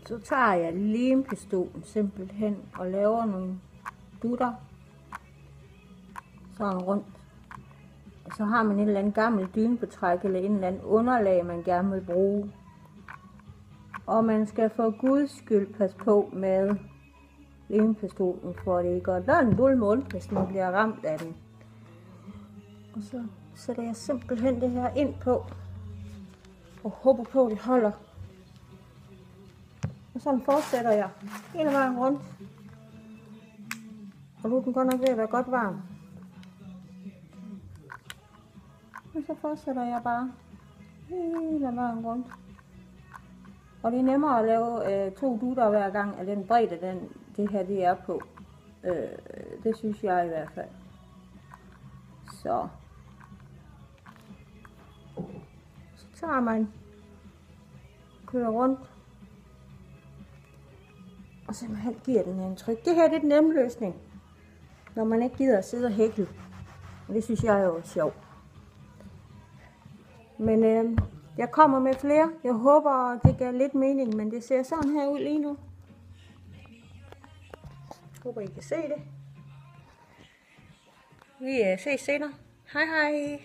Så tager jeg limpistolen simpelthen og laver nogle dutter sådan rundt. Og så har man en eller anden gammel dynebetræk eller en eller anden underlag, man gerne vil bruge. Og man skal for guds skyld passe på med limpistolen, for det gør den dulmund, hvis man bliver ramt af den. Og så sætter jeg simpelthen det her ind på, og håber på, at det holder. Og sådan fortsætter jeg hele vejen rundt. Og nu er den godt nok ved at være godt varm. Og så fortsætter jeg bare hele vejen rundt. Og det er nemmere at lave 2 dutter hver gang af den bredde, det her det er på. Det synes jeg i hvert fald. Så tager man, kører rundt, og simpelthen giver den en tryk. Det her det er den nemme løsning, når man ikke gider at sidde og hækle. Og det synes jeg er jo sjovt. Men jeg kommer med flere. Jeg håber, det gav lidt mening, men det ser sådan her ud lige nu. Jeg håber, I kan se det. Vi ses senere. Hej hej.